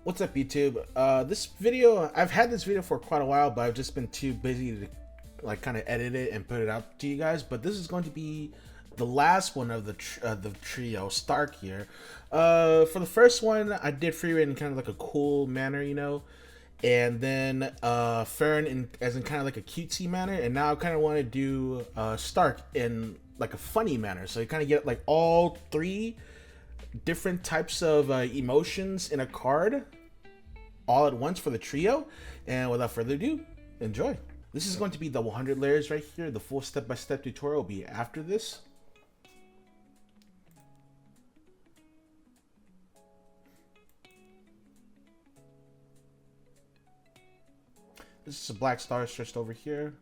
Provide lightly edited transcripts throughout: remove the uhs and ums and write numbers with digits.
What's up, YouTube? This video, I've had this video for quite a while, but I've just been too busy to like kind of edit it and put it out to you guys. But this is going to be the last one of the trio, Stark here. For the first one, I did Freeman in kind of like a cool manner, you know, and then Farron in as in kind of like a cutesy manner, and now I kind of want to do Stark in like a funny manner. So you kind of get like all three different types of emotions in a card all at once for the trio. And without further ado, enjoy. This is going to be the 100 layers right here. The full step-by-step tutorial will be after this. This is a black star stretched over here,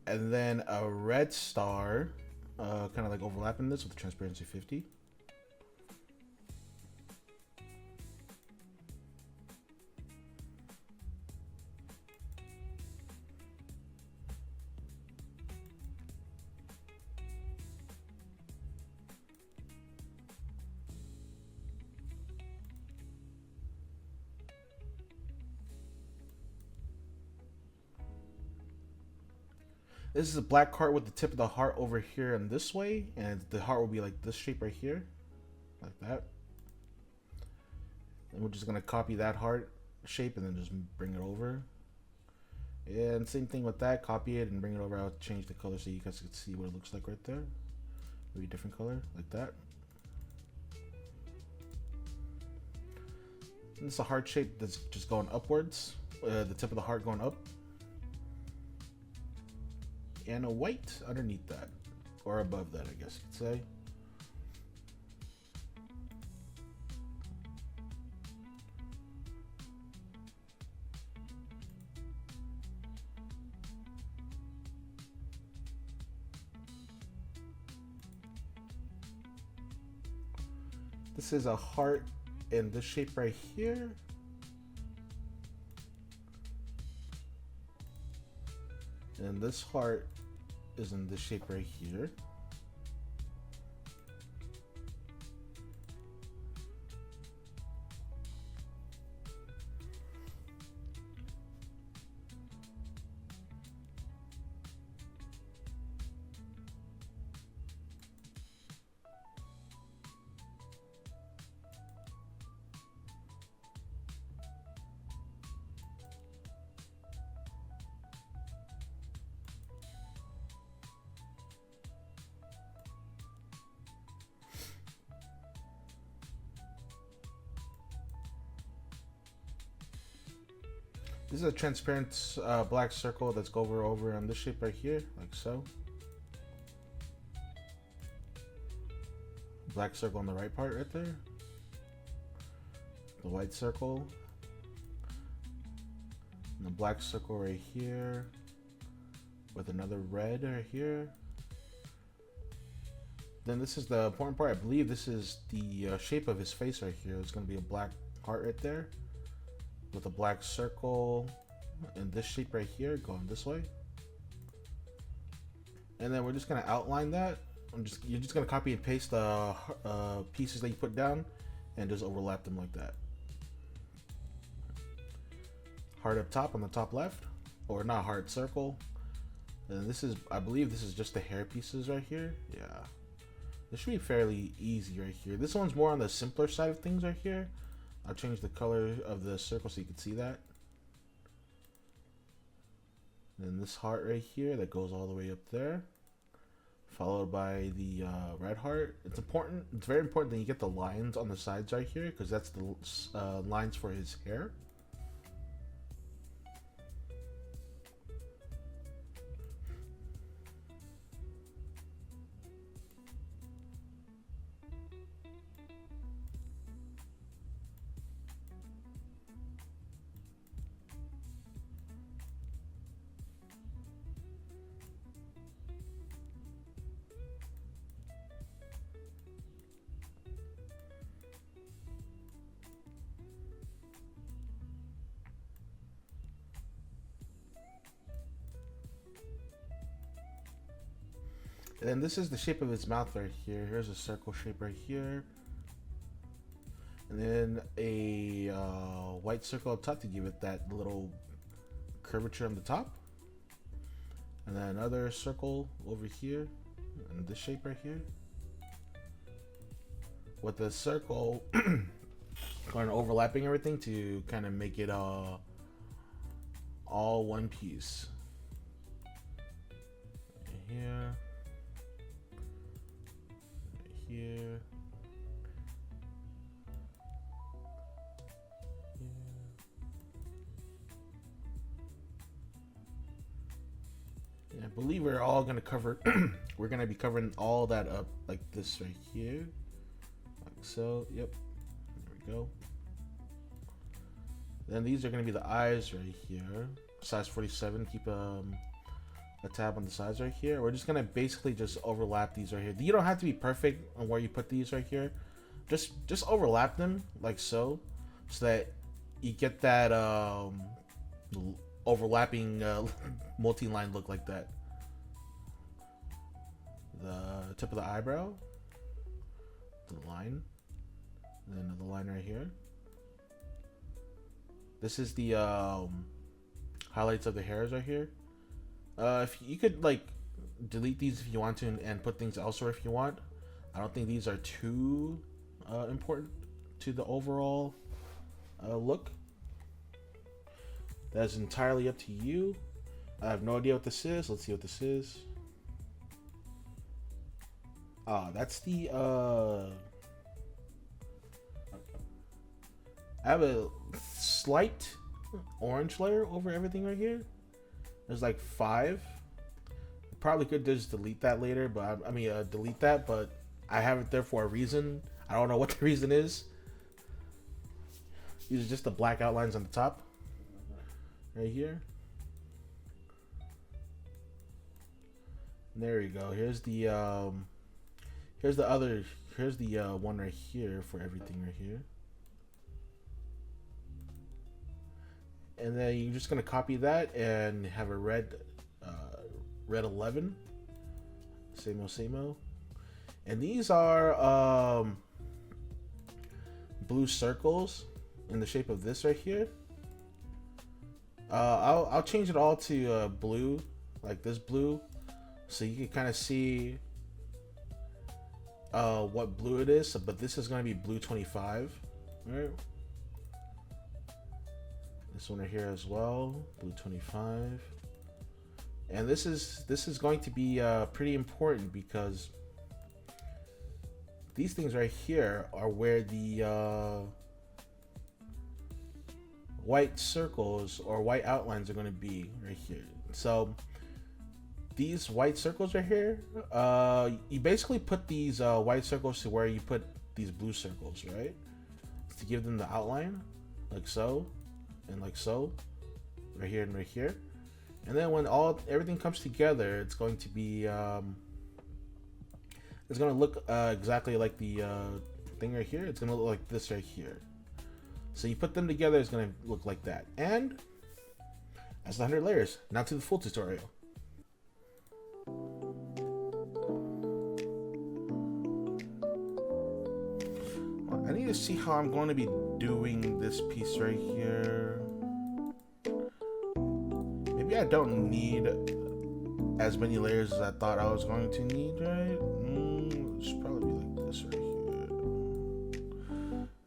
and then a red star kind of like overlapping this with the transparency 50. This is a black heart with the tip of the heart over here and this way, and the heart will be like this shape right here, like that. And we're just gonna copy that heart shape and then just bring it over. And same thing with that, copy it and bring it over. I'll change the color so you guys can see what it looks like right there. Maybe a different color, like that. And this is a heart shape that's just going upwards, the tip of the heart going up. And a white underneath that, or above that, I guess you could say. This is a heart in this shape right here. And this heart is in this shape right here. This is a transparent black circle that's over on this shape right here, like so. Black circle on the right part right there. The white circle. And the black circle right here. With another red right here. Then this is the important part. I believe this is the shape of his face right here. It's going to be a black heart right there. With a black circle in this shape right here going this way, and then we're just gonna outline that. You're just gonna copy and paste the pieces that you put down and just overlap them like that. Heart up top on the top left, or not heart, circle. And this is, I believe this is just the hair pieces right here. Yeah, this should be fairly easy right here. This one's more on the simpler side of things right here. I'll change the color of the circle so you can see that. And this heart right here that goes all the way up there, followed by the red heart. It's important. It's very important that you get the lines on the sides right here, because that's the lines for his hair. And then this is the shape of his mouth right here. Here's a circle shape right here. And then a white circle up top to give it that little curvature on the top. And then another circle over here in this shape right here. With the circle kind of overlapping everything to kind of make it all one piece. Right here. Right here. I believe we're all gonna cover we're gonna be covering all that up like this right here, like so. Yep, there we go. Then these are gonna be the eyes right here, size 47. Keep a tab on the sides right here. We're just gonna basically just overlap these right here. You don't have to be perfect on where you put these right here. Just overlap them like so that you get that overlapping multi-line look like that. The tip of the eyebrow, the line, and then another line right here. This is the highlights of the hairs right here. If you could like delete these if you want to and put things elsewhere if you want. I don't think these are too important to the overall look. That's entirely up to you. I have no idea what this is. Let's see what this is. That's the I have a slight orange layer over everything right here. There's like 5. Probably could just delete that later, but I mean delete that, but I have it there for a reason. I don't know what the reason is. These are just the black outlines on the top right here. There you go. Here's the one right here for everything right here. And then you're just gonna copy that and have a red 11. Same-o. And these are blue circles in the shape of this right here. I'll change it all to blue, like this blue, so you can kind of see what blue it is. But this is going to be blue 25, right? This one right here as well, blue 25. And this is going to be pretty important because these things right here are where the white circles or white outlines are going to be right here. So these white circles right here, you basically put these white circles to where you put these blue circles, right? To give them the outline, like so, and like so, right here and right here. And then when everything comes together, it's going to be it's going to look exactly like the thing right here. It's going to look like this right here. So you put them together, it's going to look like that. And that's the 100 layers. Now to the full tutorial. Well, I need to see how I'm going to be doing this piece right here. Maybe I don't need as many layers as I thought I was going to need, right? It should probably be like this right here.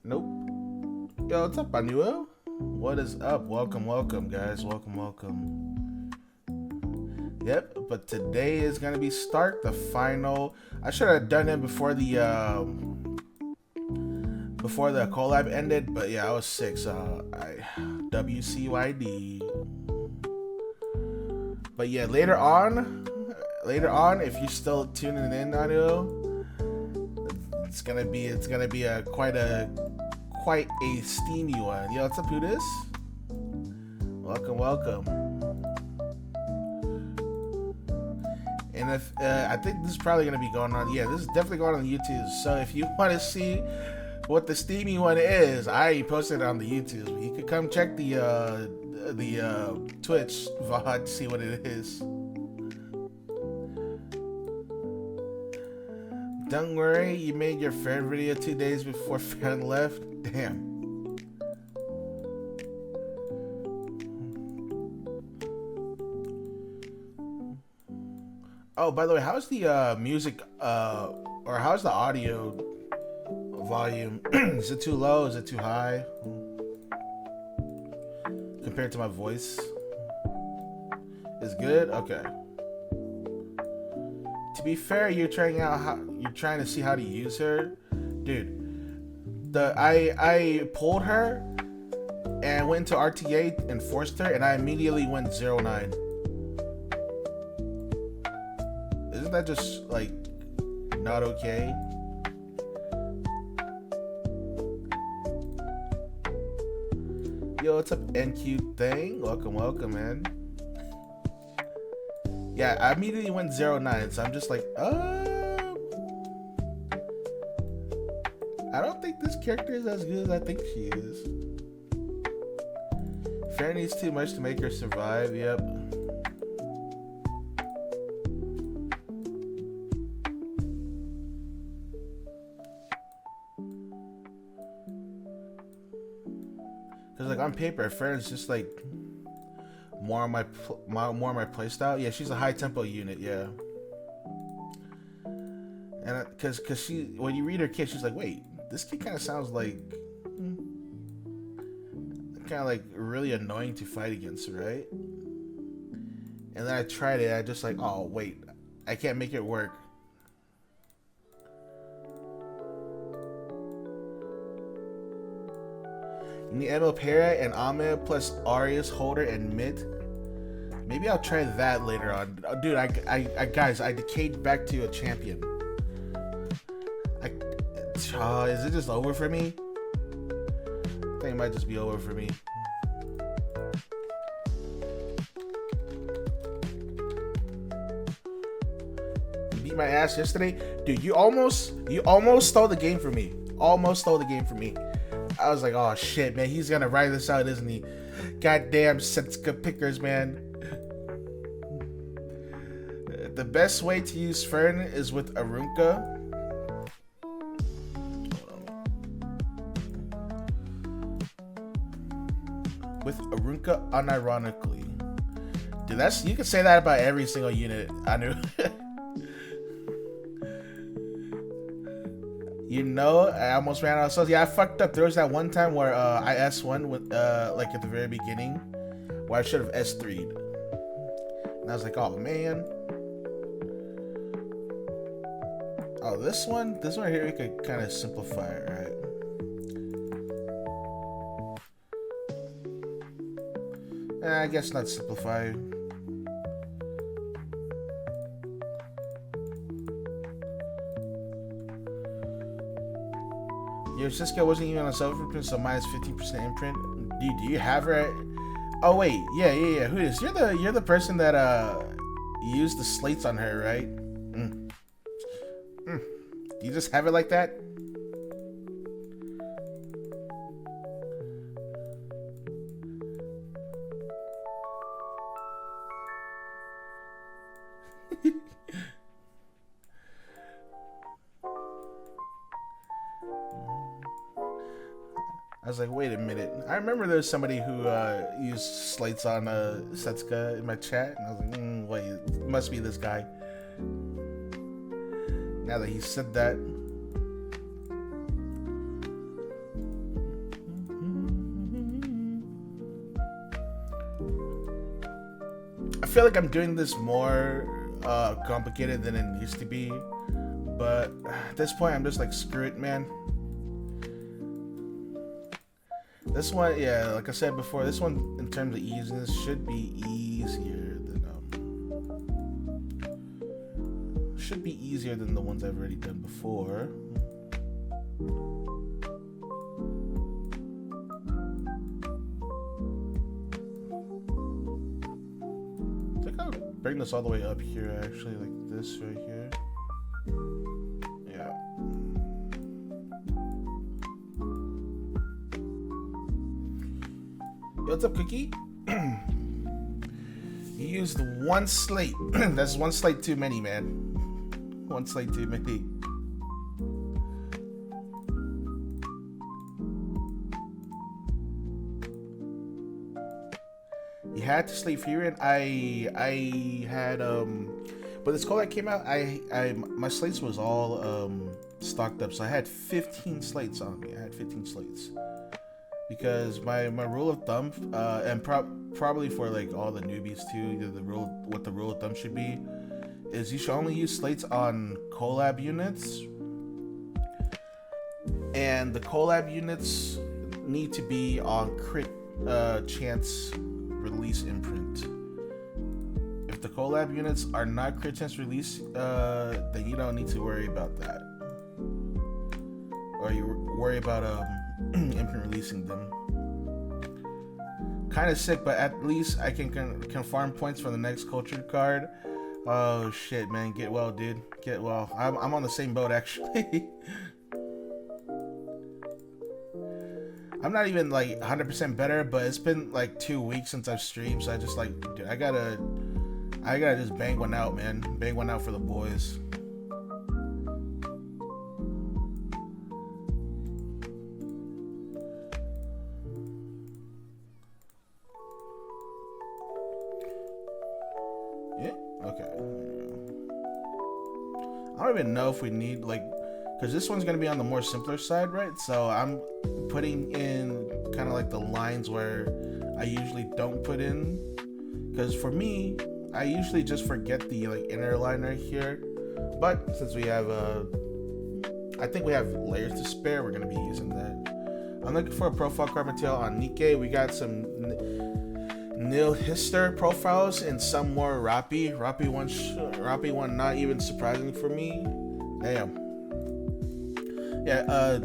Nope. Yo, what's up, Manuel? What is up? Welcome, guys. Welcome. Yep, but today is gonna be the final. I should have done it before the collab ended, but yeah, I was sick, so WCYD. But yeah, later on, if you're still tuning in, Manuel, it's gonna be a quite a steamy one. Yo, what's up, Pudis? Welcome. And if I think this is probably gonna be going on. Yeah, this is definitely going on YouTube. So if you want to see what the steamy one is, I already posted it on the YouTube. You could come check the Twitch VOD to see what it is. Don't worry, you made your fan video 2 days before fan left. Damn. Oh, by the way, how's the music or how's the audio volume? Is it too low? Is it too high compared to my voice? Is good? Okay. To be fair, you're trying to see how to use her, dude. I pulled her and went to RTA and forced her, and I immediately went 09. Isn't that just like not okay? Yo, what's up, NQ thing? Welcome, man. Yeah, I immediately went 09, so I'm just like, I don't think this character is as good as I think she is. Fair needs too much to make her survive, yep. Cause like on paper, Fair is just like more on my playstyle. Yeah, she's a high tempo unit, yeah. And cause she, when you read her kit, she's like, wait, this kid kind of sounds like kind of like really annoying to fight against, right? And then I tried it. I just like, oh wait, I can't make it work. You need Emil Pera and Ahmed plus Arius, Holder, and Mid. Maybe I'll try that later on, dude. I guys, I decayed back to a champion. Is it just over for me? I think it might just be over for me. You beat my ass yesterday, dude. You almost stole the game from me. Almost stole the game from me. I was like, oh shit, man, he's gonna ride this out, isn't he? Goddamn Setsuka pickers, man. The best way to use Fern is with Arunka. With Arunka, unironically. Dude, you can say that about every single unit. I knew. You know, I almost ran out of souls. Yeah, I fucked up. There was that one time where I S1 with like at the very beginning, where I should have S3'd. And I was like, oh man. Oh, this one here we could kind of simplify it, right? I guess not simplify. Your Cisco wasn't even on self-imprint, so minus 15% imprint. Do you have her? Oh wait, yeah. Who is? You're the person that used the slates on her, right? Do you just have it like that? I was like, wait a minute. I remember there was somebody who used slates on Setsuka in my chat, and I was like, wait, it must be this guy. Now that he said that. I feel like I'm doing this more complicated than it used to be, but at this point I'm just like, screw it, man. This one, yeah, like I said before, this one in terms of easiness should be easier than the ones I've already done before. I think I'll bring this all the way up here, actually, like this right here. Yeah. Yo, what's up, Cookie? You used one slate. That's one slate too many, man. One slate too many. You had to slate Fury, and I had But this collab came out, my slates was all stocked up, so I had 15 slates on me. I had 15 slates because my rule of thumb, and probably for like all the newbies too, what the rule of thumb should be is you should only use slates on collab units, and the collab units need to be on crit chance release imprint. If the collab units are not crit chance release, then you don't need to worry about that, or you worry about imprint releasing them. Kind of sick, but at least I can farm points for the next cultured card. Oh shit, man, get well, dude, get well. I'm on the same boat actually. I'm not even like 100% better, but it's been like 2 weeks since I've streamed, so I just like, dude, I gotta just bang one out, man. Bang one out for the boys. Yeah, okay. I don't even know if we need like, because this one's gonna be on the more simpler side, right? So I'm putting in kind of like the lines where I usually don't put in, because for me, I usually just forget the like inner line right here. But since we have I think we have layers to spare, we're gonna be using that. I'm looking for a profile card material on Nikkei. We got some Nil Hister profiles and some more Rappi one not even surprising for me. Damn. Yeah,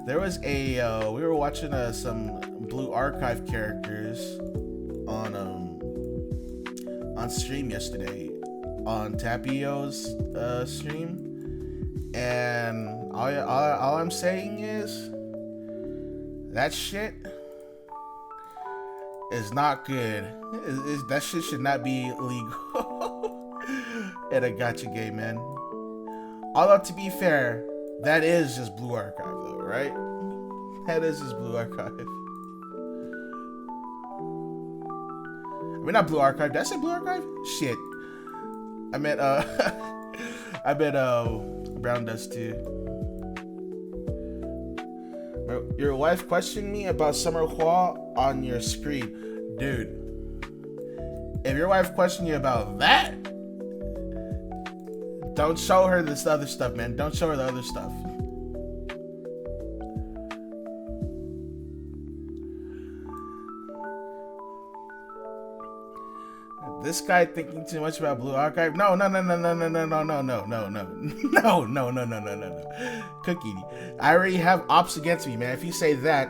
there was a we were watching some Blue Archive characters on stream yesterday on Tapio's stream, and all I'm saying is that shit is not good. That shit should not be legal in a gacha game, man. Although, to be fair, that is just Blue Archive, though, right? That is just Blue Archive. I mean, not Blue Archive. Did I say Blue Archive? Shit. I meant, I meant, Brown Dust, too. Your wife questioned me about Summer Hua on your screen. Dude, if your wife questioned you about that, don't show her this other stuff, man. Don't show her the other stuff. This guy thinking too much about Blue Archive. No. Cookie, I already have ops against me, man. If you say that,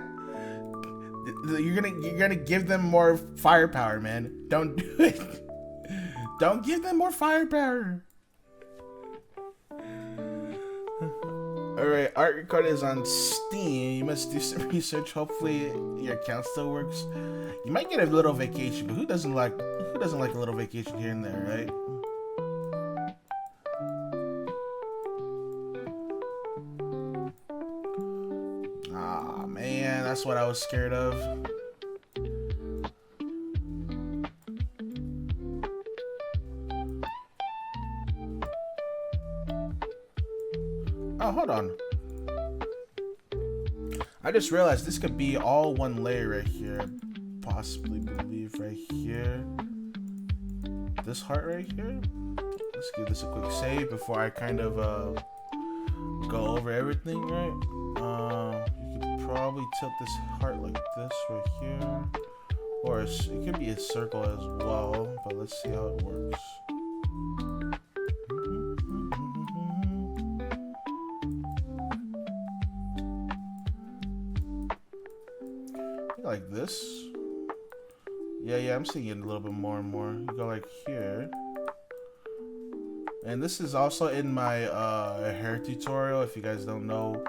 you're gonna give them more firepower, man. Don't do it. Don't give them more firepower. Alright, art record is on Steam. You must do some research. Hopefully your account still works. You might get a little vacation, but who doesn't like a little vacation here and there, right? Ah, man, that's what I was scared of. Oh, hold on. I just realized this could be all one layer right here. Possibly believe right here. This heart right here. Let's give this a quick save before I kind of go over everything, right? You could probably tilt this heart like this right here. Or it could be a circle as well, but let's see how it works. Like this. Yeah, I'm seeing it a little bit more and more. You go like here. And this is also in my hair tutorial. If you guys don't know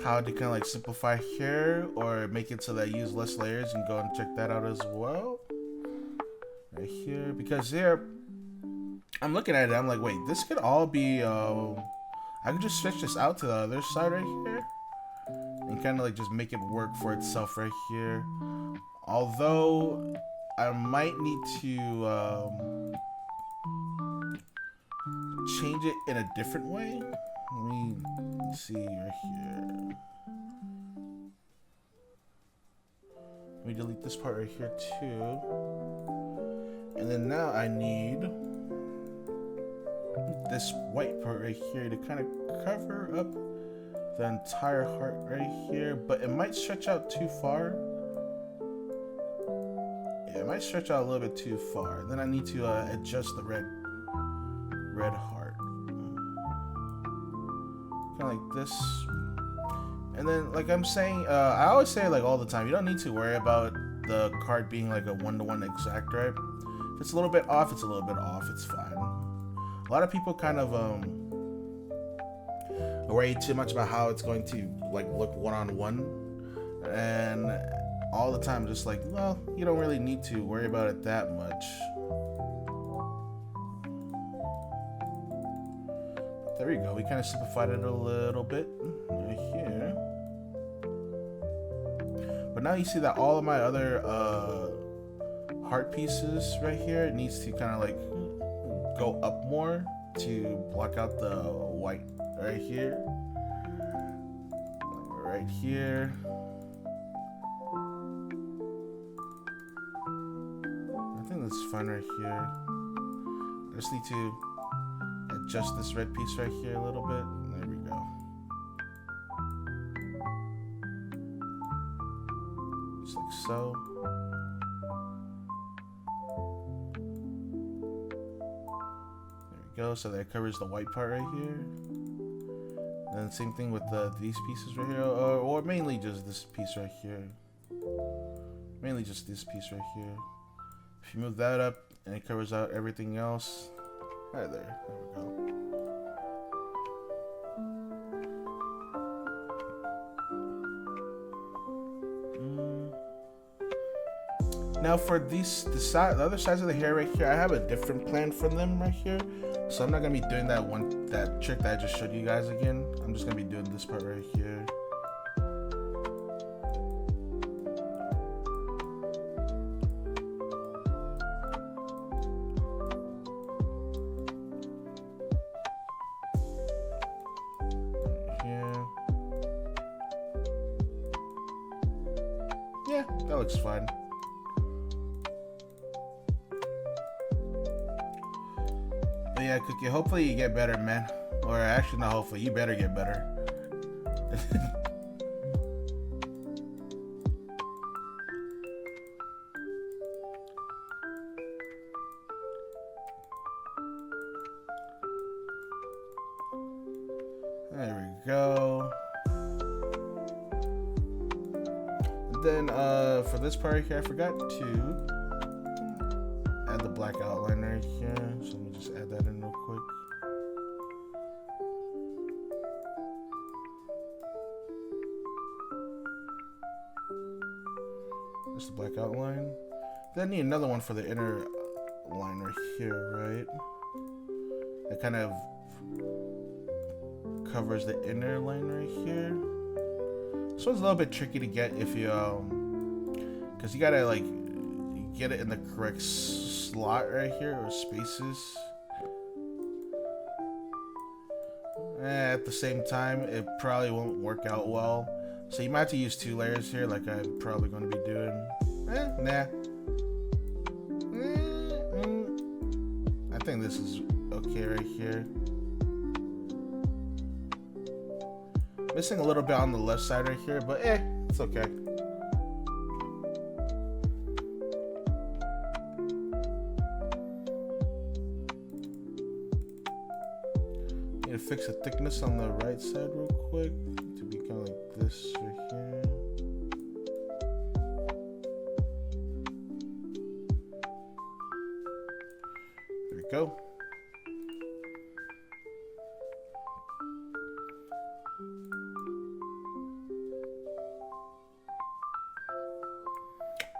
how to kind of like simplify hair or make it so that I use less layers, you can go and check that out as well. Right here. Because here, I'm looking at it, I'm like, wait, this could all be, I could just stretch this out to the other side right here. And kind of like just make it work for itself right here. Although I might need to change it in a different way. Let me see right here. Let me delete this part right here too. And then now I need this white part right here to kind of cover up the entire heart right here, but it might stretch out too far. Yeah, it might stretch out a little bit too far. Then I need to adjust the red heart. Kind of like this. And then, like I'm saying, I always say, like, all the time, you don't need to worry about the card being like a one-to-one exact, right? If it's a little bit off, it's a little bit off. It's fine. A lot of people kind of worry too much about how it's going to like look one-on-one, and all the time just like, well, you don't really need to worry about it that much. There we go. We kind of simplified it a little bit right here. But now you see that all of my other heart pieces right here needs to kind of like go up more to block out the white right here. Right here. I think that's fine right here. I just need to adjust this red piece right here a little bit. There we go. Just like so. There we go. So that covers the white part right here. And then same thing with these pieces right here, or mainly just this piece right here. Mainly just this piece right here. If you move that up and it covers out everything else. Right there. There we go. Now for the other sides of the hair right here, I have a different plan for them right here. So I'm not gonna be doing that trick that I just showed you guys again. I'm just gonna be doing this part right here. Yeah, that looks fine. But yeah, Cookie, hopefully you get better, man. Or actually, not hopefully, you better get better. There we go. Then for this part here, I forgot to add the black outline right here. So let me just add that in real quick. That's the black outline. Then I need another one for the inner line right here, right? That kind of covers the inner line right here. This one's a little bit tricky to get if you because you gotta like get it in the correct slot right here, or spaces. At the same time, it probably won't work out well, so you might have to use 2 layers here, like I'm probably going to be doing. Nah. I think this is okay right here. Missing a little bit on the left side right here, but it's okay. Need to fix the thickness on the right side real quick to be kind of like this right here. There we go.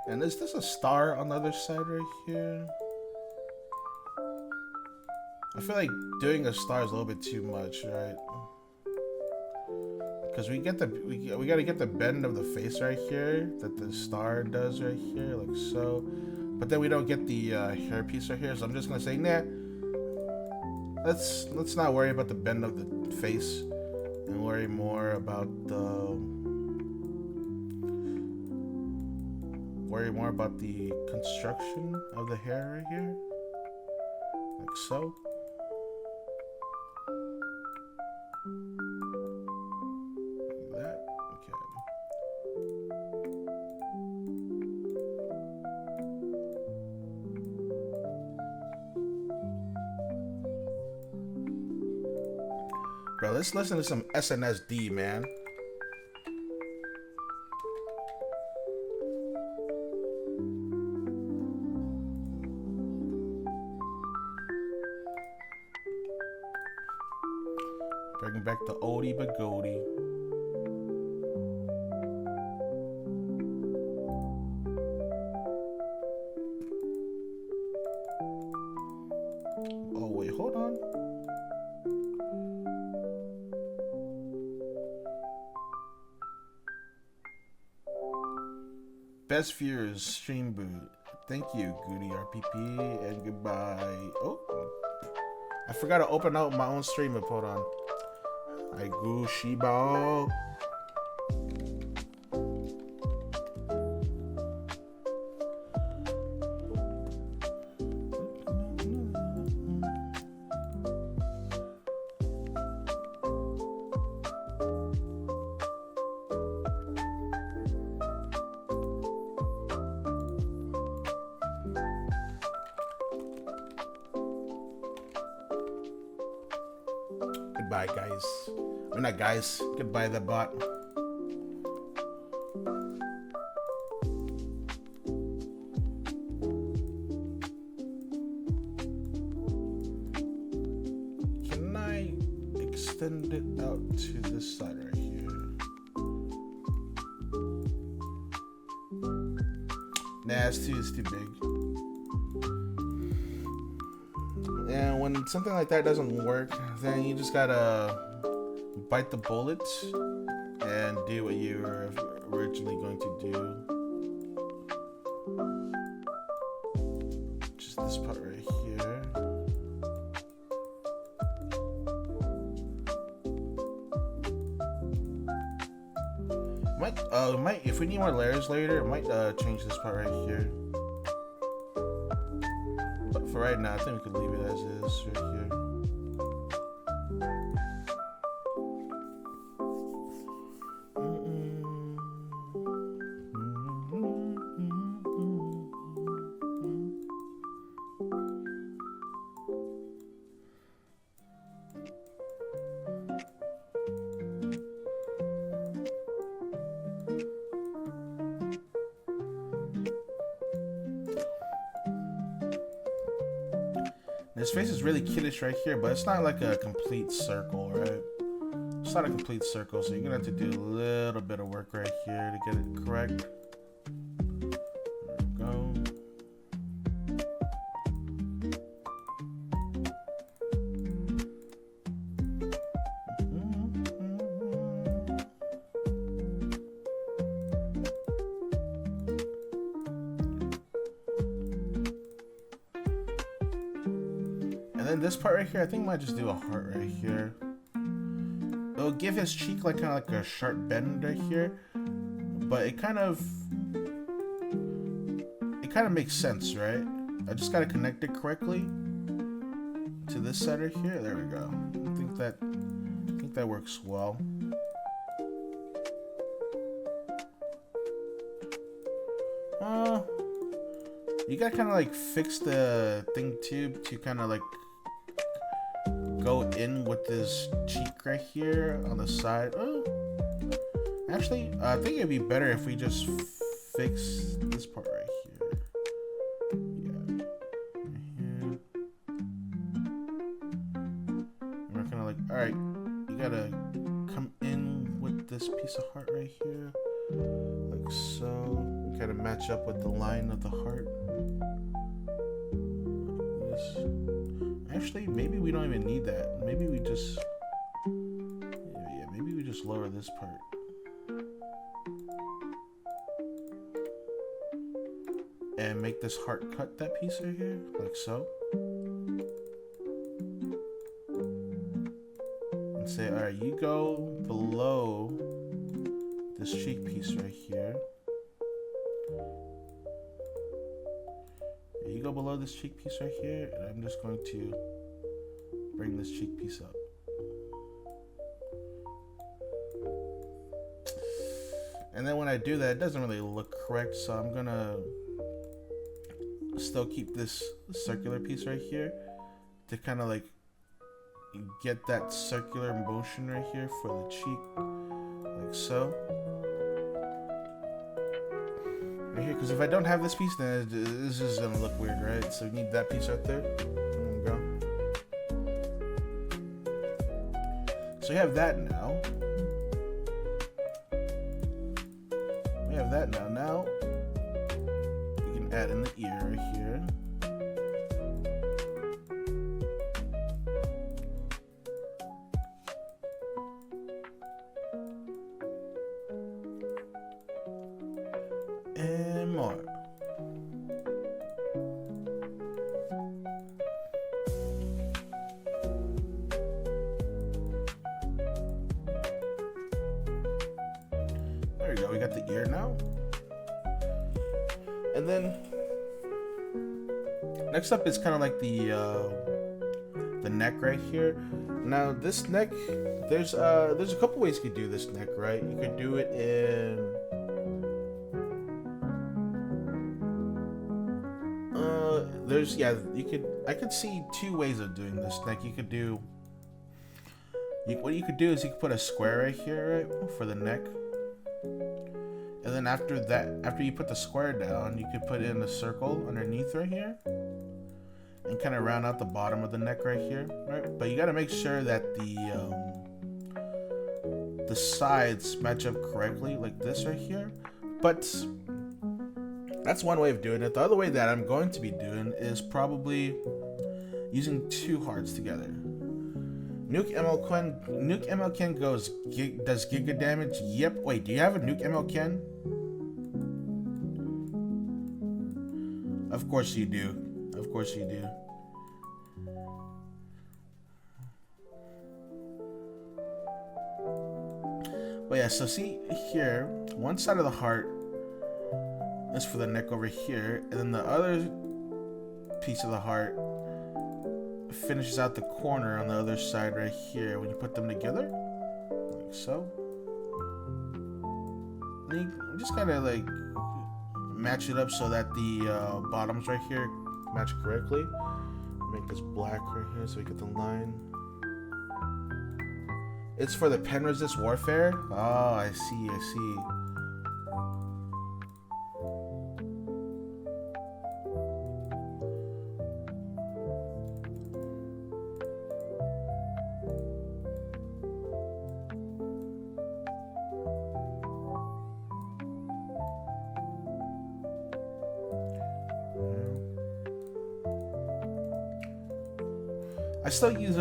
And is this a star on the other side right here? I feel like doing a star is a little bit too much, right? Because we gotta get the bend of the face right here that the star does right here, like so. but then we don't get the hair piece right here. So I'm just gonna say, nah. Let's not worry about the bend of the face, and worry more about the construction of the hair right here, like so. Like that. Okay. Bro, let's listen to some SNSD, man. Bringing back the oldie but goldie. Oh wait, hold on. Best viewers stream boot. Thank you, Goody RPP, and goodbye. Oh, I forgot to open out my own stream. Hold on. I Gucci ball. Goodbye, guys. We're not guys. Goodbye, the bot. Can I extend it out to this side right here? Nah, it's too big. And when something like that doesn't work, then you just gotta bite the bullet and do what you were originally going to do. Just this part right here. Might if we need more layers later, it might change this part right here. But for right now, I think we could leave it as is right here. His face is really kiddish right here, but it's not like a complete circle, right? It's not a complete circle, so you're gonna have to do a little bit of work right here to get it correct. There we go. And then this part right here, I think I might just do a heart right here. It'll give his cheek like kind of like a sharp bend right here, but it kind of makes sense, right? I just gotta connect it correctly to this side right here. There we go. I think that works well. You gotta kind of like fix the thing too to kind of like go in with this cheek right here on the side. Oh, actually, I think it'd be better if we just fix this part right here. Yeah, right here. And we're kind of like, all right, you gotta come in with this piece of heart right here, like so. Kind of match up with the line of the heart. Like this. Actually, maybe we don't even need that. Maybe we just, yeah, maybe we just lower this part. and make this heart cut that piece right here, like so. And say, alright, you go below this cheek piece right here. You go below this cheek piece right here, and I'm just going to bring this cheek piece up. And then when I do that, it doesn't really look correct, so I'm gonna still keep this circular piece right here to kind of like get that circular motion right here for the cheek, like so. Right here, because if I don't have this piece, then this is gonna look weird, right? So we need that piece right there. There we go. So we have that now. We have that now. Now we can add in the ear right here. And more. There we go, we got the ear now. And then next up is kind of like the neck right here. Now this neck, there's a couple ways you could do this neck, right? You could do it in I could see two ways of doing this neck. You could do what you could do is you could put a square right here, right, for the neck. And then after you put the square down, you could put in a circle underneath right here and kind of round out the bottom of the neck right here, right? But you got to make sure that the sides match up correctly, like this right here. But that's one way of doing it. The other way that I'm going to be doing is probably using two hearts together. Nuke ML Ken does giga damage. Yep. Wait, do you have a Nuke ML Ken? Of course you do. Of course you do. But yeah, so see here, one side of the heart is for the neck over here, and then the other piece of the heart finishes out the corner on the other side right here when you put them together, like so. And you just kind of like match it up so that the bottoms right here match correctly. Make this black right here so we get the line. It's for the pen resist warfare. Oh, I see, I see. I still use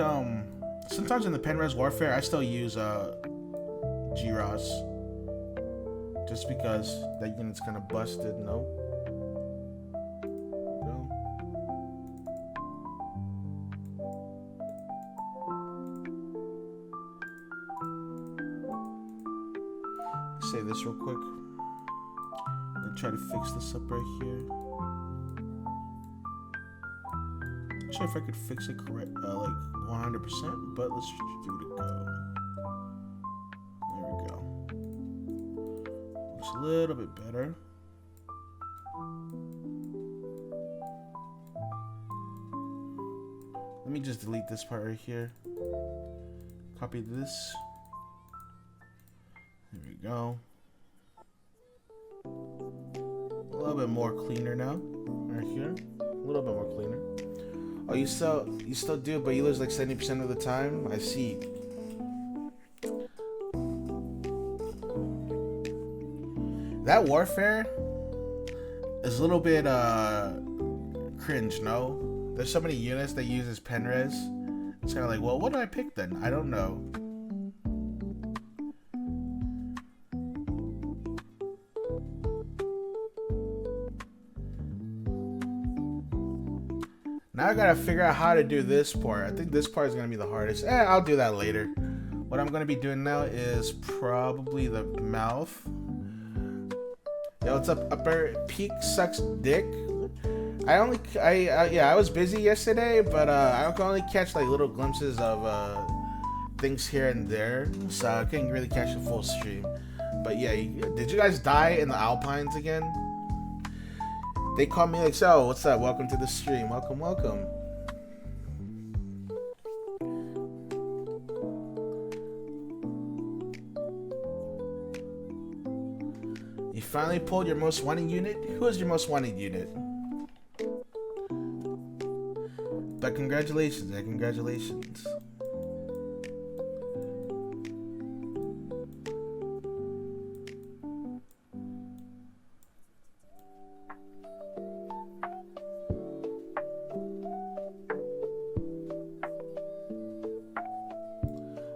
sometimes in the Penres Warfare I still use G-Ross just because that unit's kind of busted. No. Save this real quick and try to fix this up right here. Not sure if I could fix it correct, like 100%, but let's give it a go. There we go. Looks a little bit better. Let me just delete this part right here. Copy this. There we go. A little bit more cleaner now, right here. A little bit more cleaner. Oh, you still do, but you lose like 70% of the time? I see. That warfare is a little bit cringe, no? There's so many units that use as Penres. It's kind of like, well, what do I pick then? I don't know. Now I gotta figure out how to do this part. I think this part is gonna be the hardest. I'll do that later. What I'm gonna be doing now is probably the mouth. Yo, what's up, Upper? Peak sucks dick. I was busy yesterday, but I can only catch like little glimpses of things here and there, so I couldn't really catch the full stream. But yeah, did you guys die in the Alpines again? They called me like, so what's up? Welcome to the stream. Welcome, welcome. You finally pulled your most wanted unit? Who is your most wanted unit? But congratulations, man, congratulations.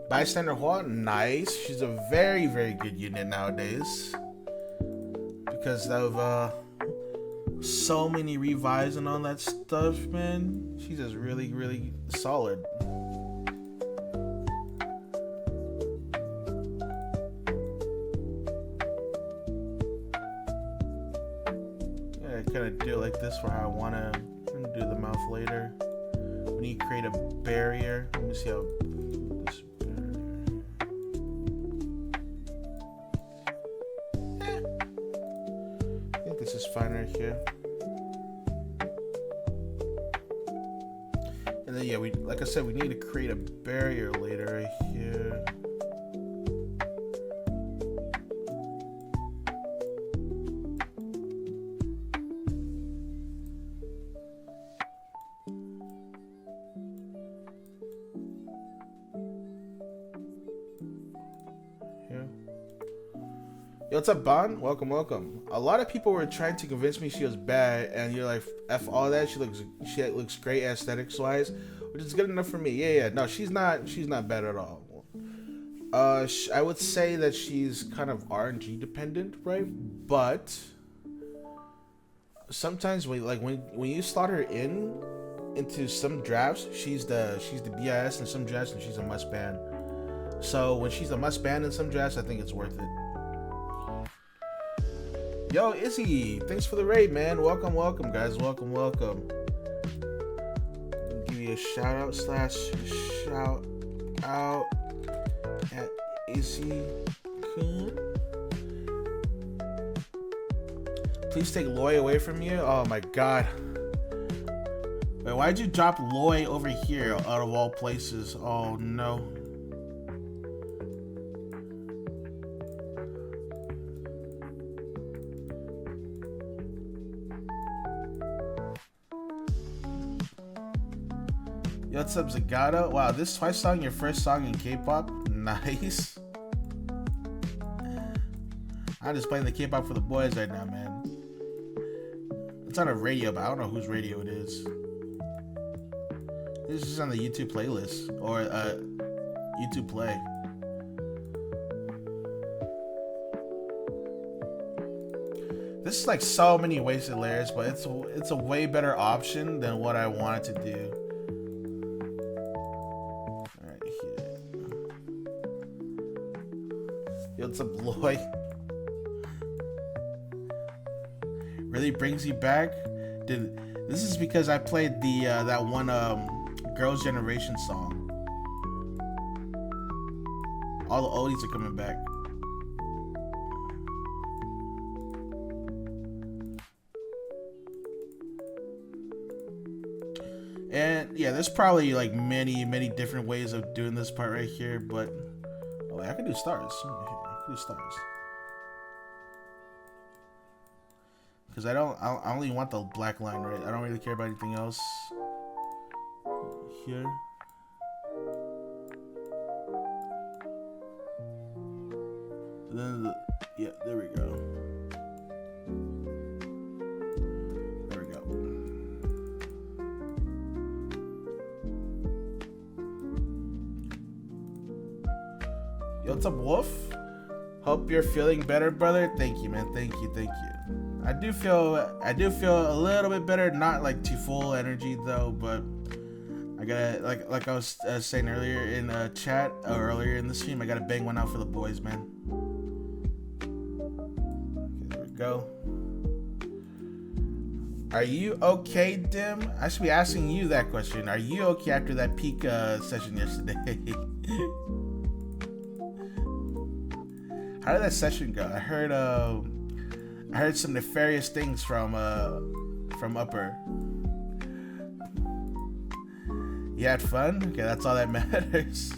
Bystander Hua, nice. She's a very, very good unit nowadays. Because of so many revives and all that stuff, man. She's just really, really solid. Yeah, I kind of do it like this for how I want to do the mouth later. We need to create a barrier. Let me see how this barrier. I think this is fine right here. And then yeah, like I said, we need to create a barrier later right here. Yo, what's up, Bon? Welcome, welcome. A lot of people were trying to convince me she was bad, and you're like, F all that. She looks great aesthetics wise, which is good enough for me. Yeah. No, she's not bad at all. I would say that she's kind of RNG dependent, right? But sometimes when you slot her into some drafts, she's the BIS in some drafts, and she's a must ban. So when she's a must ban in some drafts, I think it's worth it. Yo, Izzy, thanks for the raid, man. Welcome, welcome, guys. Welcome, welcome. Give you a shout out at Izzy Kun. Please take Loy away from you. Oh my god. Wait, why'd you drop Loy over here out of all places? Oh no. Yo, what's up, Zagata? Wow, this twice song, your first song in K-pop? Nice. I'm just playing the K-pop for the boys right now, man. It's on a radio, but I don't know whose radio it is. This is on the YouTube playlist, or YouTube Play. This is like so many wasted layers, but it's a way better option than what I wanted to do. What's up, Loy? Really brings you back? This is because I played the that one Girls' Generation song. All the oldies are coming back. And yeah, there's probably like many different ways of doing this part right here, but oh, I can do stars. Stars, because I only want the black line, right? I don't really care about anything else here. And then yeah, there we go. Yo, what's up, Wolf? Hope you're feeling better, brother. Thank you, man. Thank you. I do feel a little bit better. Not like too full energy though, but I gotta like I was saying earlier in chat or earlier in the stream. I gotta bang one out for the boys, man. Okay, there we go. Are you okay, Dim? I should be asking you that question. Are you okay after that peak session yesterday? How did that session go? I heard some nefarious things from Upper. You had fun? Okay, that's all that matters.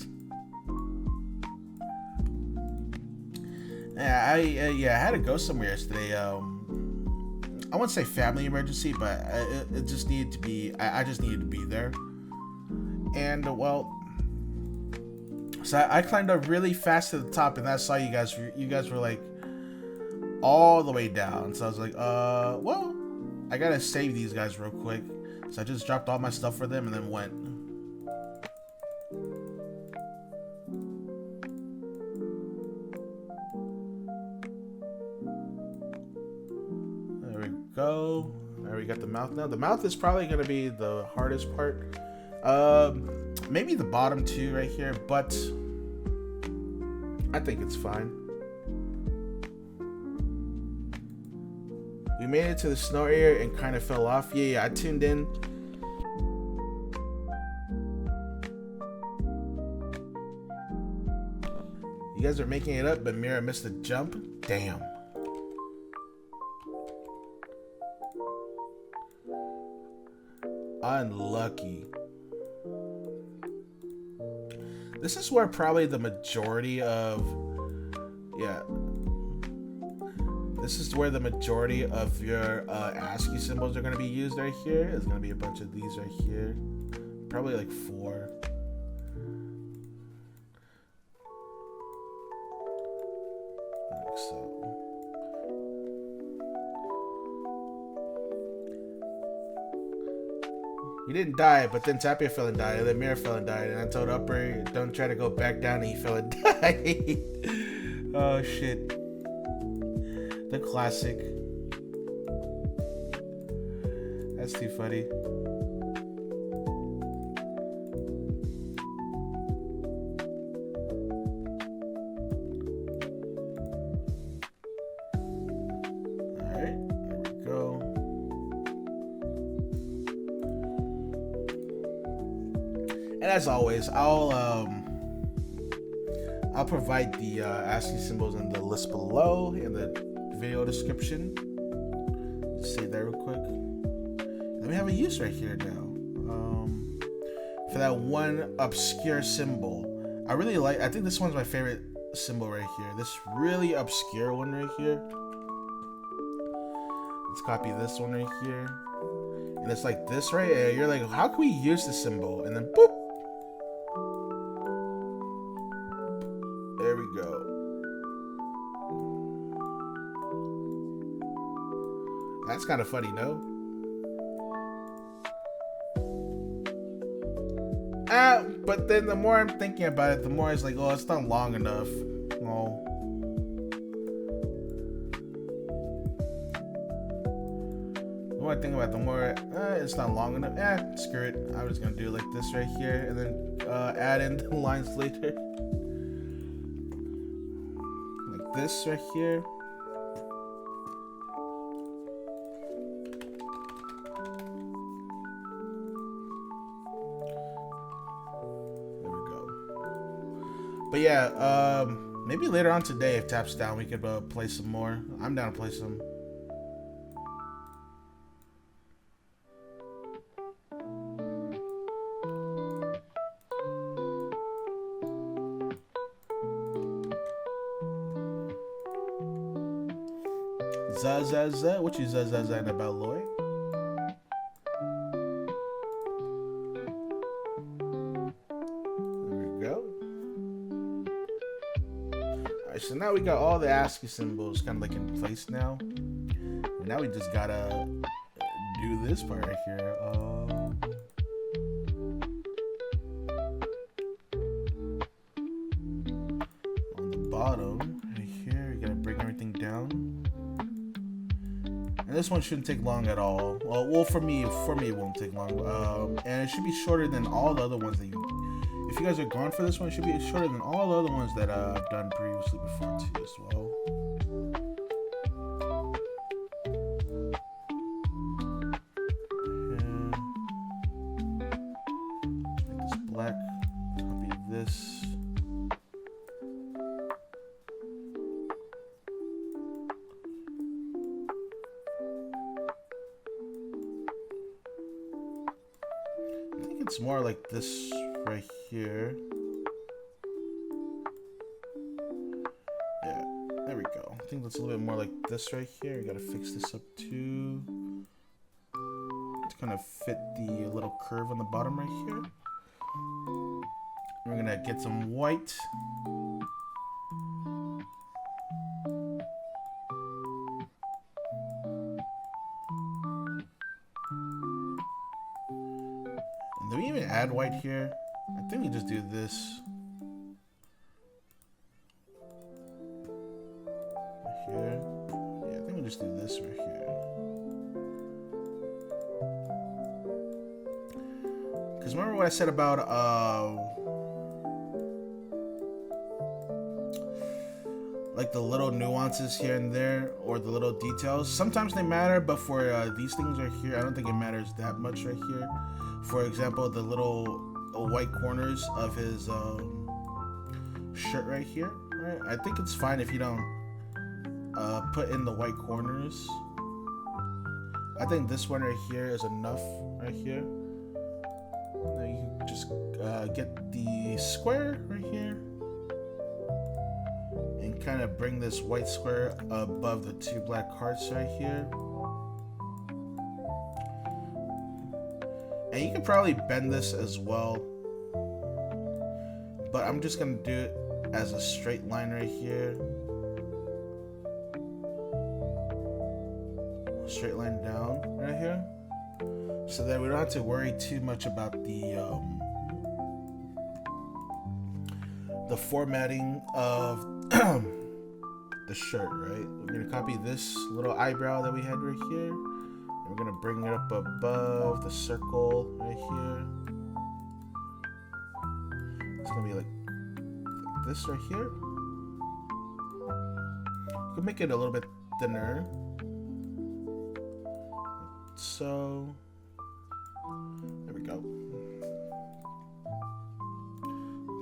Yeah, I had to go somewhere yesterday. I wouldn't say family emergency, but it just needed to be. I just needed to be there. And well, so I climbed up really fast to the top, and I saw you guys. You guys were like all the way down. So I was like, well, I gotta save these guys real quick. So I just dropped all my stuff for them and then went. There we go. There we got the mouth now. The mouth is probably gonna be the hardest part. Maybe the bottom two right here, but I think it's fine. We made it to the snow area and kind of fell off. Yeah, I tuned in. You guys are making it up, but Mira missed the jump. Damn. Unlucky. This is where probably the majority of this is where the majority of your ASCII symbols are going to be used right here. There's going to be a bunch of these right here. Probably like 4. Like so. He didn't die, but then Tapia fell and died, and then Mira fell and died, and I told Upper, don't try to go back down, and he fell and died. Oh shit. The classic. That's too funny. Alright, there we go. And as always, I'll provide the ASCII symbols in the list below in the video description. Let's see that real quick. Then we have a use right here now. For that one obscure symbol. I think this one's my favorite symbol right here. This really obscure one right here. Let's copy this one right here. And it's like this right here. You're like, how can we use this symbol? And then boop. There we go. That's kind of funny, no? But then the more I'm thinking about it, the more it's like, oh, it's not long enough. Oh. The more I think about it, the more it's not long enough. Screw it. I'm just gonna do it like this right here, and then add in the lines later. Like this right here. But yeah, maybe later on today, if Tap's down, we could play some more. I'm down to play some. Zazaza, what you zazazaing about, Lloyd? So now we got all the ASCII symbols kind of like in place now. And now we just gotta do this part right here. On the bottom right here, you gotta bring everything down. And this one shouldn't take long at all. Well, for me it won't take long. And it should be shorter than all the other ones that if you guys are gone for this one, it should be shorter than all the other ones that I've done previously before too as well. Black, copy this. I think it's more like this right here. Yeah, there we go. I think that's a little bit more like this right here. We gotta fix this up too to kind of fit the little curve on the bottom right here. We're gonna get some white. And do we even add white here? I think we just do this. Right here. Yeah, I think we just do this right here. Because remember what I said about like the little nuances here and there, or the little details. Sometimes they matter, but for these things right here, I don't think it matters that much right here. For example, the little white corners of his shirt right here. Right? I think it's fine if you don't put in the white corners. I think this one right here is enough right here. Now you just get the square right here and kind of bring this white square above the two black hearts right here. And you can probably bend this as well, but I'm just gonna do it as a straight line right here. Straight line down right here, so that we don't have to worry too much about the formatting of the shirt, right? We're gonna copy this little eyebrow that we had right here. And we're gonna bring it up above the circle right here. It's gonna be like this right here. You can make it a little bit thinner. So, there we go.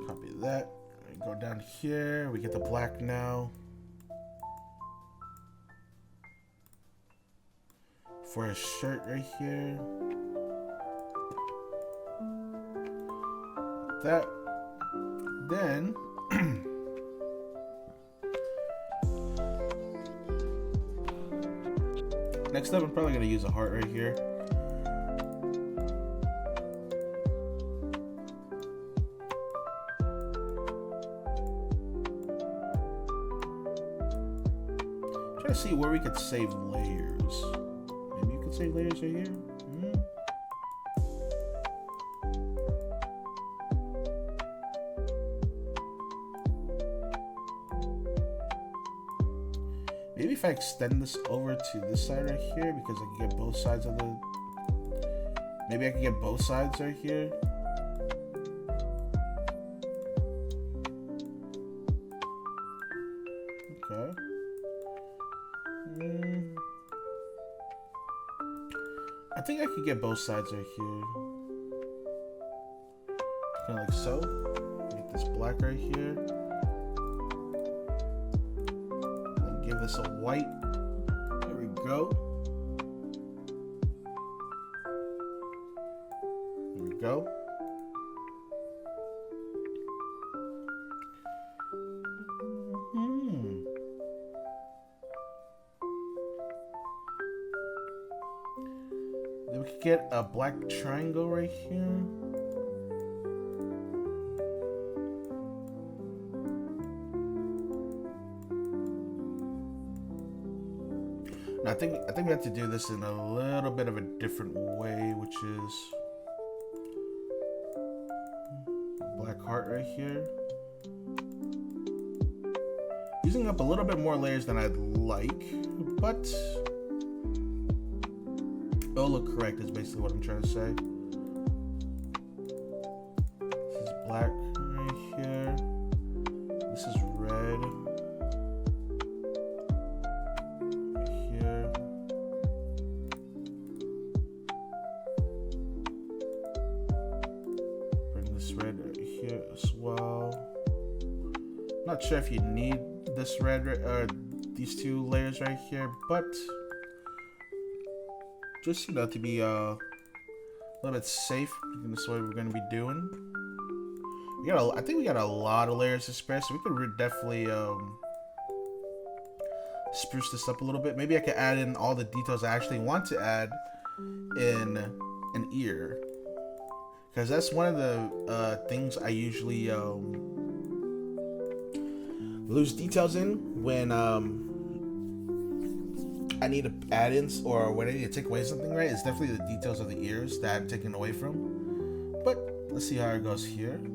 Copy that. We go down here. We get the black now. For his shirt right here. That. Then. Next up, I'm probably going to use a heart right here. Try to see where we could save layers. Maybe you could save layers right here. Maybe if I extend this over to this side right here, because I can get both sides of the... Maybe I can get both sides right here. Okay. I think I could get both sides right here. Kind of like so. Make this black right here. Give this a white. There we go. There we go. Then we could get a black triangle right here. Now, I think we have to do this in a little bit of a different way, which is black heart right here. Using up a little bit more layers than I'd like, but It'll look correct is basically what I'm trying to say. This is black right here. This is red. Right here. Bring this red right here as well. Not sure if you need this red or these two layers right here, but just, you know, to be a little bit safe, this is what we're going to be doing. I think we got a lot of layers to spare, so we could definitely spruce this up a little bit. Maybe I could add in all the details I actually want to add in an ear, because that's one of the things I usually lose details in when I need to add in, or when I need to take away something, right? It's definitely the details of the ears that I'm taking away from. But let's see how it goes here. Get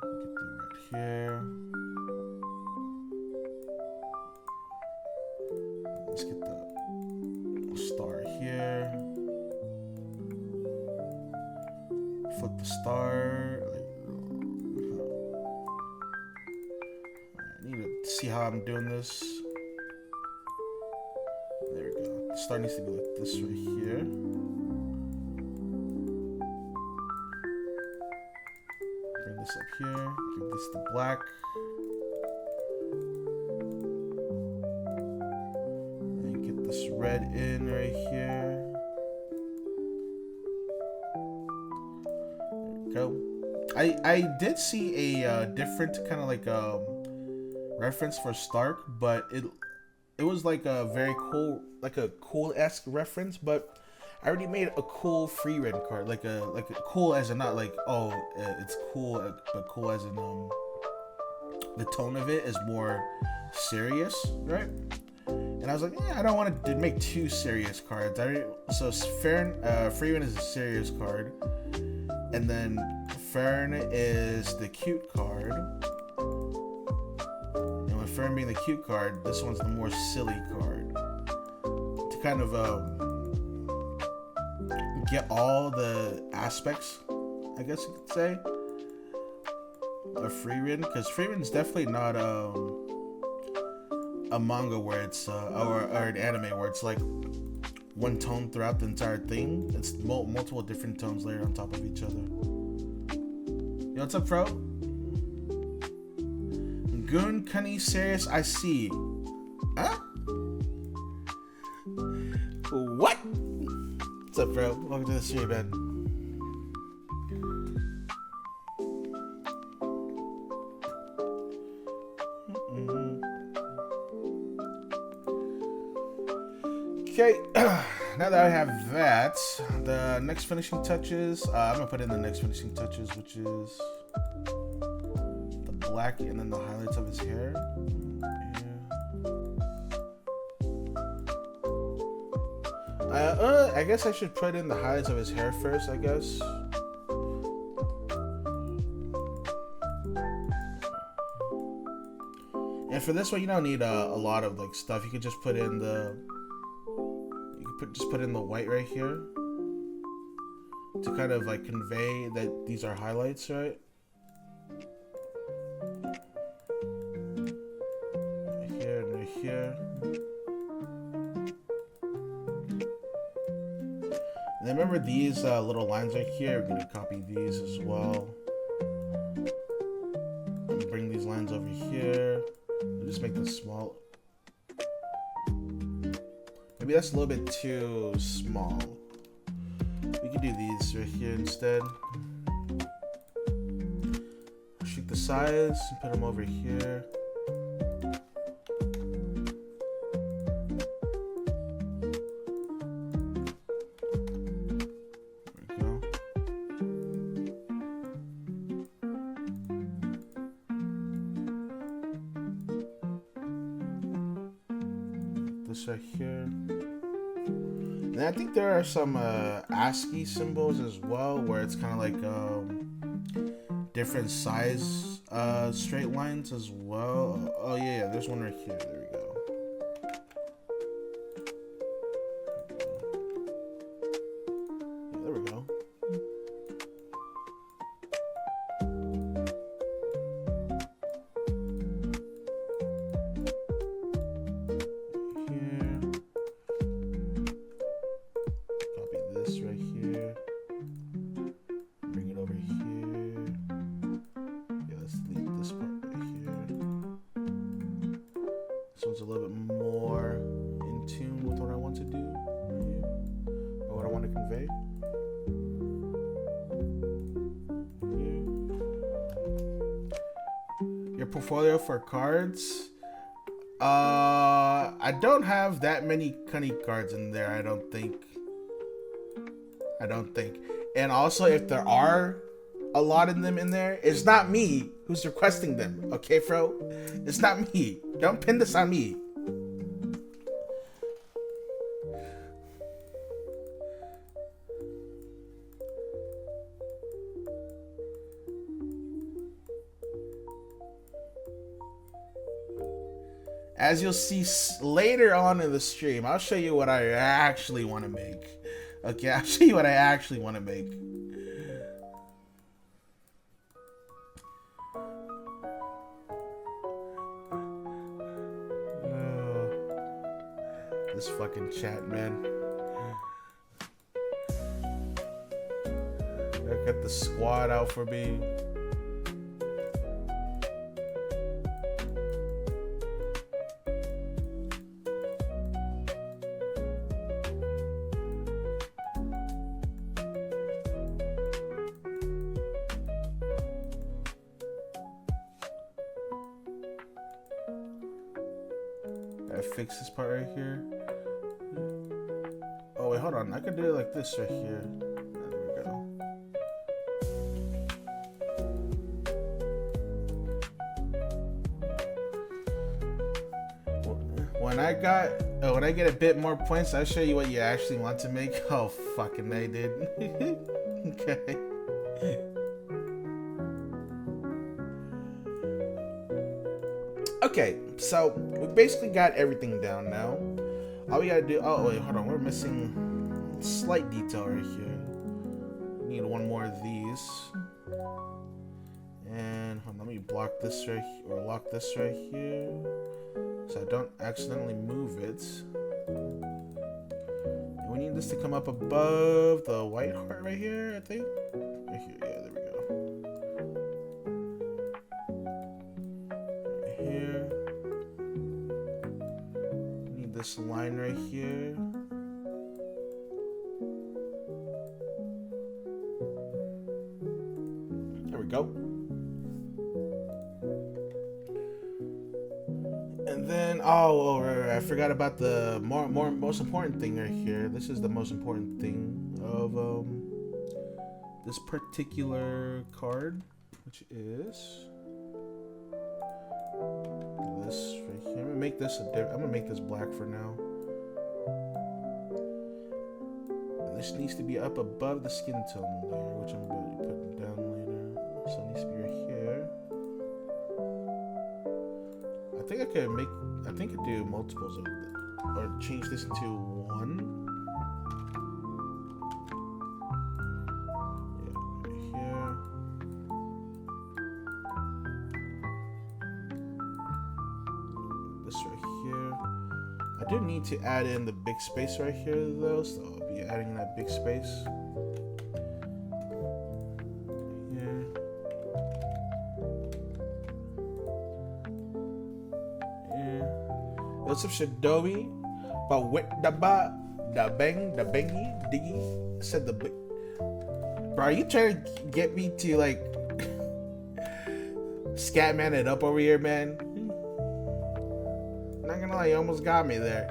the red here. Let's get the star here. Flip the star. I need to see how I'm doing this. There we go. The star needs to be like this right here. Bring this up here. Give this the black. And get this red in right here. Go. I did see a different kind of like reference for Stark, but it was like a very cool, like a cool-esque reference, but I already made a cool free red card, like a cool as in not like, oh, it's cool, but cool as in the tone of it is more serious, right? And I was like, yeah, I don't want to make two serious cards. So Freeman is a serious card, and then Fern is the cute card. And with Fern being the cute card, this one's the more silly card. To kind of get all the aspects, I guess you could say, of Freeman, because Freeman's definitely not a manga where it's or an anime where it's like one tone throughout the entire thing. It's multiple different tones layered on top of each other. Yo, what's up, bro? Goon, Cunny, serious, I see. Huh? What? What's up, bro? Welcome to the stream, man. Okay, now that I have that, the next finishing touches, I'm gonna put in the next finishing touches, which is the black and then the highlights of his hair. Yeah. I guess I should put in the highlights of his hair first, I guess. And for this one, you don't need a lot of like stuff. You could just put in the white right here to kind of like convey that these are highlights, right? Right here and right here. And then remember these little lines right here, we're gonna copy these as well. And bring these lines over here. Just make them small. Maybe that's a little bit too small. We can do these right here instead. Shrink the size and put them over here. There we go. This right here. And I think there are some ASCII symbols as well, where it's kind of like different size straight lines as well. Oh yeah, there's one right here. There we go. Yeah, there we go. Here. Copy this right here. Bring it over here. Yeah, let's leave this part right here. This one's a little bit more in tune with what I want to do here, or what I want to convey. Here. Your portfolio for cards. I don't have that many Cunny cards in there, I don't think. And also, if there are a lot of them in there, it's not me who's requesting them, okay, Fro? It's not me. Don't pin this on me. As you'll see later on in the stream, I'll show you what I actually want to make. Okay, I'll show you what I actually want to make. This fucking chat, man. I got the squad out for me. Fix this part right here. Oh wait, hold on. I could do it like this right here. There we go. When I get a bit more points, I'll show you what you actually want to make. Oh fucking I did. Okay. Okay, so we basically got everything down now. All we gotta do, oh wait, hold on, we're missing a slight detail right here. We need one more of these. And hold on, let me block this right here, or lock this right here, so I don't accidentally move it. And we need this to come up above the white heart right here, I think. Right here, yeah, there we go. Here. Need this line right here. There we go. And then, oh right, I forgot about the most important thing right here. This is the most important thing of this particular card, which is this right here. I'm gonna make this black for now. And this needs to be up above the skin tone layer, which I'm going to put down later. So it needs to be right here. I think I could do multiples of that, or change this into one. I do need to add in the big space right here though, so I'll be adding that big space. Here. Yeah. What's up, Shadowy? But with the bangy diggy said the big. Bro, are you trying to get me to like Scatman it up over here, man? Not gonna lie, you almost got me there.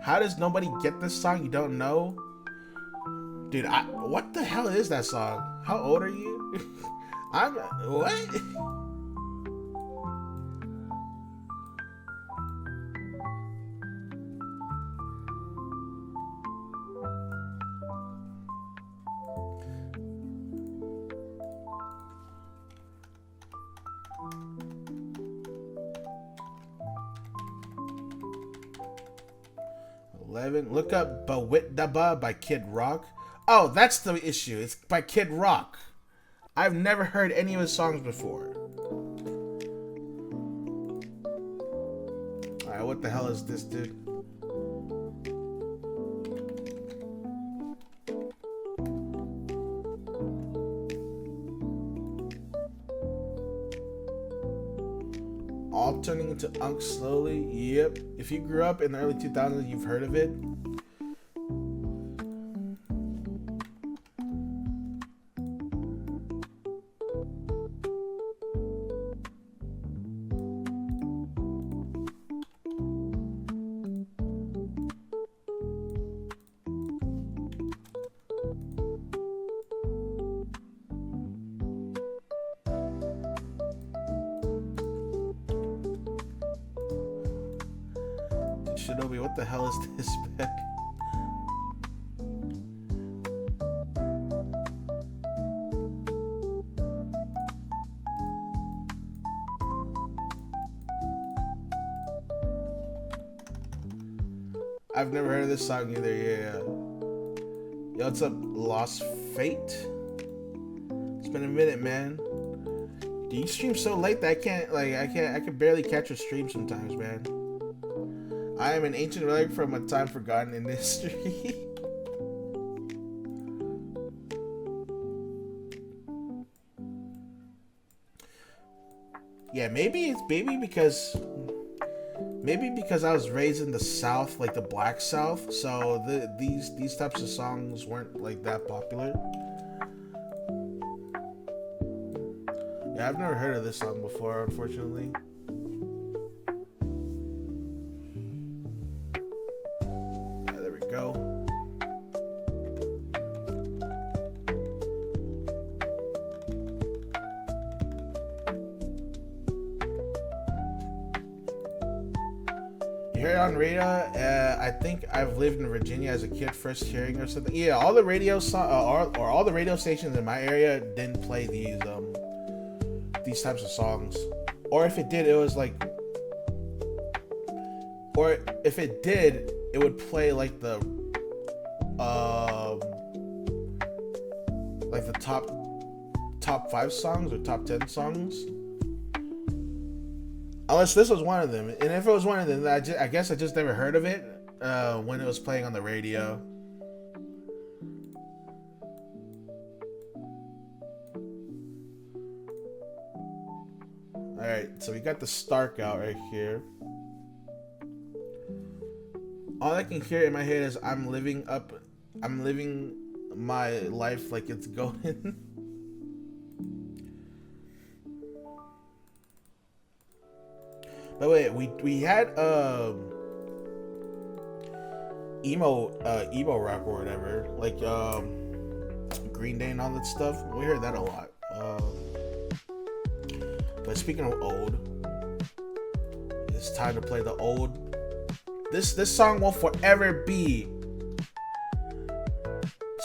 How does nobody get this song? You don't know? Dude, what the hell is that song? How old are you? What? 11. Look up Bawit Daba by Kid Rock. Oh, that's the issue. It's by Kid Rock. I've never heard any of his songs before. Alright, what the hell is this, dude? All turning into Unk slowly. Yep. If you grew up in the early 2000s, you've heard of it. Shinobi, what the hell is this, man? I've never heard of this song either. Yeah. Yo, what's up, Lost Fate? It's been a minute, man. Do you stream so late that I can barely catch a stream sometimes, man. I am an ancient relic from a time forgotten in history. Yeah, maybe because I was raised in the South, like the Black South, so these types of songs weren't like that popular. Yeah, I've never heard of this song before, unfortunately. Go. You heard it on radio? I think I've lived in Virginia as a kid, first hearing or something. Yeah, all the radio or all the radio stations in my area didn't play these types of songs, or if it did, it was like, or if it did, it would play like the top 5 songs or top 10 songs, unless this was one of them. And if it was one of them, I guess I just never heard of it when it was playing on the radio. All right, so we got the Stark out right here. All I can hear in my head is I'm living my life like it's going. But wait, we had emo rock or whatever, like Green Day and all that stuff. We heard that a lot. But speaking of old, it's time to play the old. This song will forever be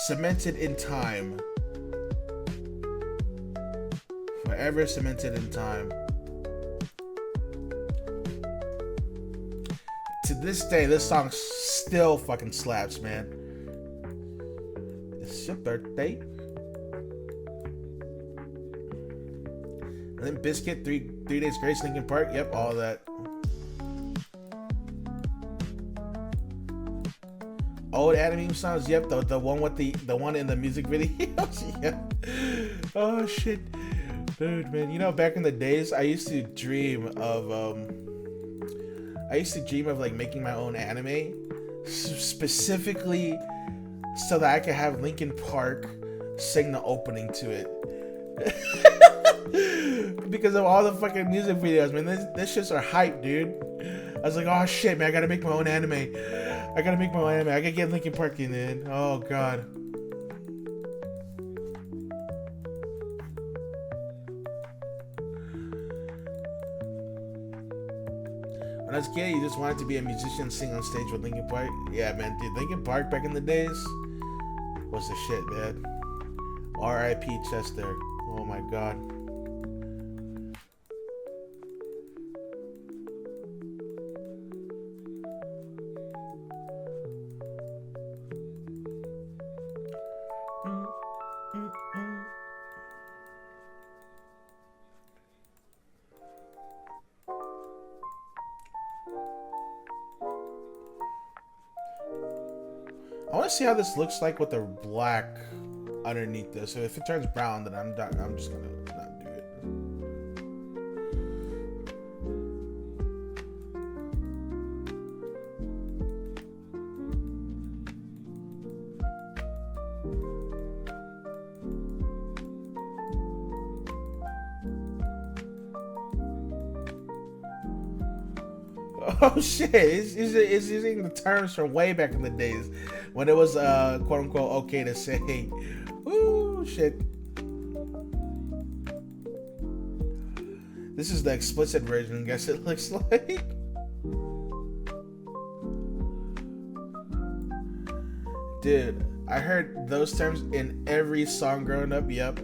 cemented in time. Forever cemented in time. To this day, this song still fucking slaps, man. It's your birthday. Limp Bizkit, Three Days Grace, Linkin Park. Yep, all that. Old anime songs. Yep, the one with the one in the music videos. Yeah. Oh shit, dude, man. You know, back in the days, I used to dream of like making my own anime, specifically so that I could have Linkin Park sing the opening to it. Because of all the fucking music videos, man. This shits are hype, dude. I was like, oh shit, man, I gotta make my own anime. I gotta get Linkin Park in it. Oh god. When I was a kid, you just wanted to be a musician, sing on stage with Linkin Park. Yeah, man, dude, Linkin Park back in the days was the shit, man. R.I.P. Chester. Oh my god. I want to see how this looks like with the black underneath this. So if it turns brown, then I'm done. I'm just gonna not do it. Oh shit! It's using the terms from way back in the days when it was quote unquote okay to say. Ooh shit! This is the explicit version. Guess it looks like. Dude, I heard those terms in every song growing up. Yep,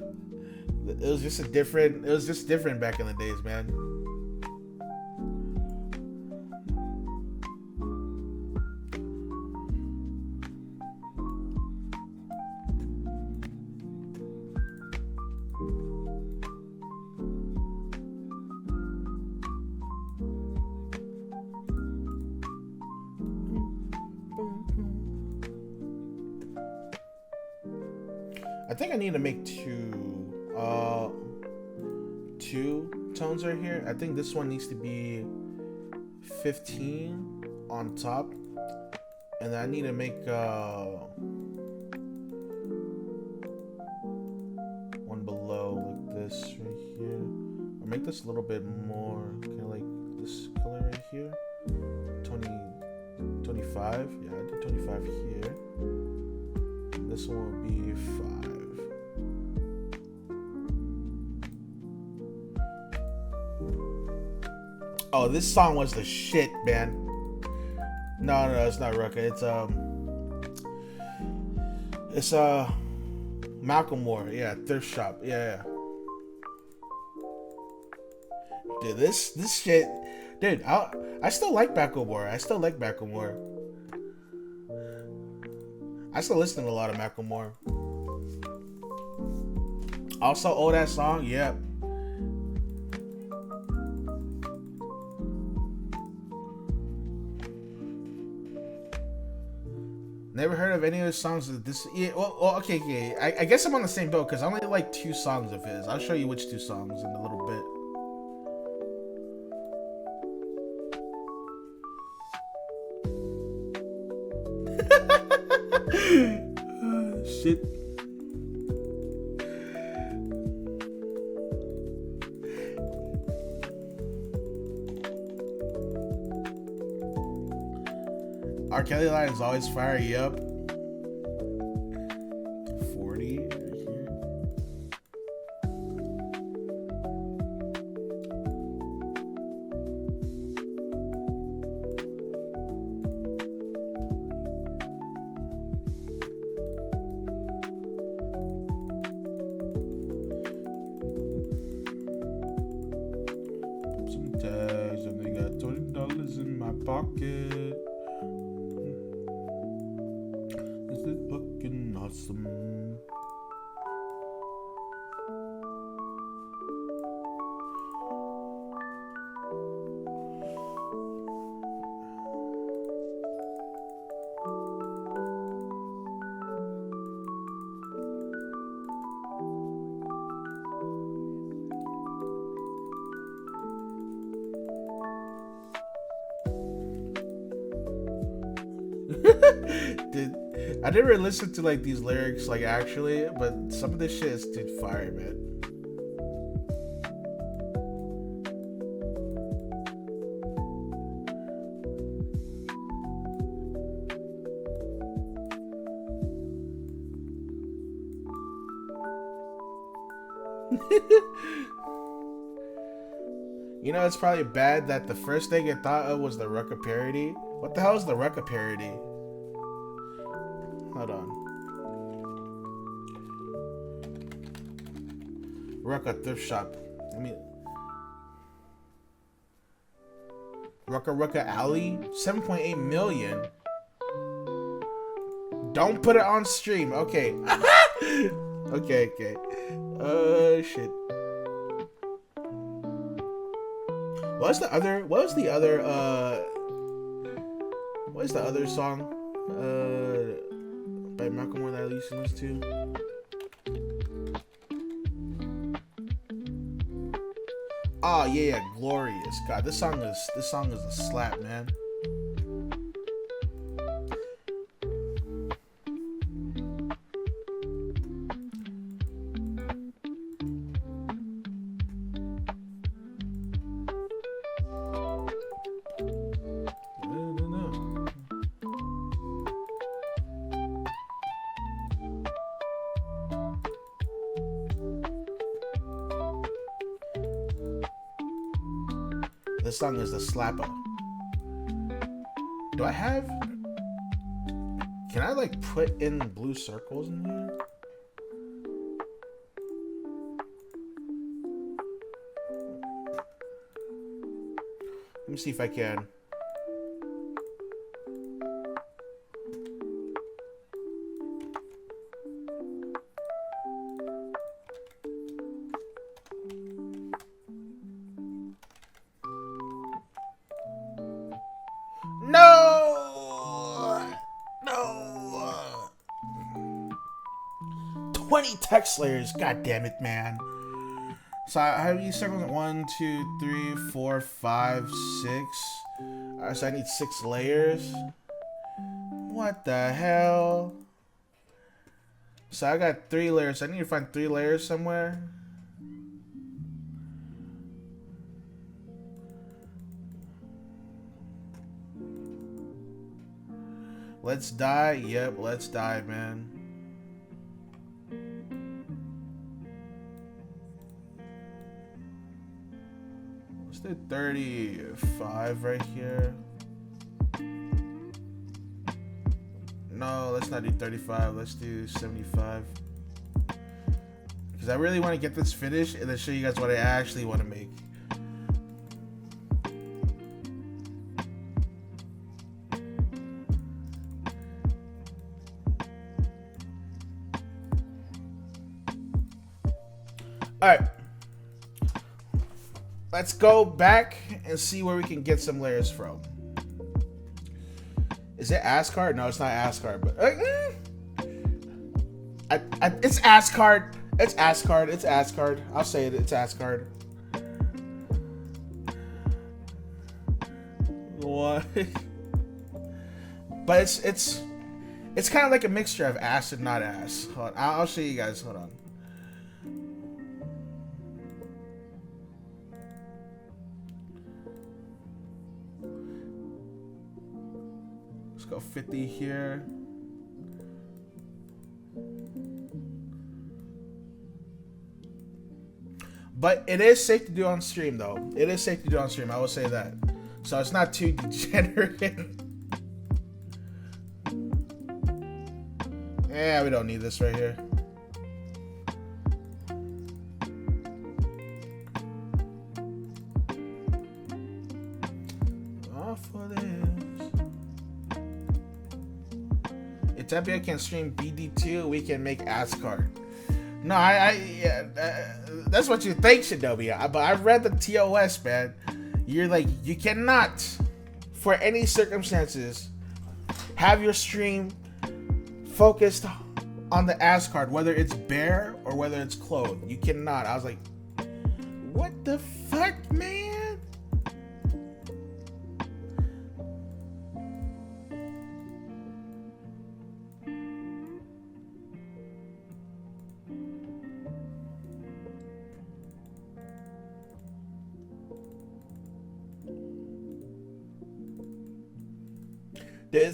it was just different. It was just different back in the days, man. I think I need to make two tones right here. I think this one needs to be 15 on top, and then I need to make one below like this right here, or make this a little bit more kind of like this color right here. 25. Yeah, I did 25 here. This one will be 5. Oh, this song was the shit, man. No, it's not Rucka. It's Macklemore. Yeah, Thrift Shop. Yeah. Dude, this shit. Dude, I still like Macklemore. I still listen to a lot of Macklemore. Also, oh, that song, yep. Never heard of any of his songs. Yeah, well, okay. I guess I'm on the same boat because I only like 2 songs of his. I'll show you which 2 songs in a little bit. Shit. R. Kelly line is always fire you up. 40 right here. Some tags and they got $20 in my pocket. This is fucking awesome. Dude, I never listened to like these lyrics like actually, but some of this shit is dude fire, man. You know, it's probably bad that the first thing I thought of was the Rucka parody. What the hell is the Rucka parody? Hold on. Rucka Thrift Shop. I mean, Rucka Alley. 7.8 million. Don't put it on stream. Okay. Okay. Shit. What was the other song? by Macklemore that I used to listen to. Oh yeah, Glorious. God, this song is a slap, man. This song is the slapper. Do I have... Can I like put in blue circles in here? Let me see if I can. No! 20 text layers. God damn it, man. So I have these circles. 1, 2, 3, 4, 5, 6. Alright, so I need 6 layers. What the hell? So I got 3 layers. I need to find 3 layers somewhere. Let's die. Yep, let's die, man. Let's do 35 right here. No, let's not do 35. Let's do 75. Because I really want to get this finished and then show you guys what I actually want to make. Alright, let's go back and see where we can get some layers from. Is it ASCII? No, it's not ASCII, but it's ASCII. It's ASCII. It's ASCII. I'll say it. It's ASCII. What? But it's kind of like a mixture of ass and not ass. Hold on. I'll show you guys. Hold on. Let's go 50 here. But it is safe to do on stream, though. It is safe to do on stream. I will say that. So it's not too degenerate. Yeah, we don't need this right here. Off for this. If Tapia can stream BD2, we can make ASCII. No, yeah, that's what you think, Shinobi. But I read the TOS, man. You're like, you cannot, for any circumstances, have your stream focused on the ASCII, whether it's bare or whether it's clothed. You cannot. I was like, what the fuck, man?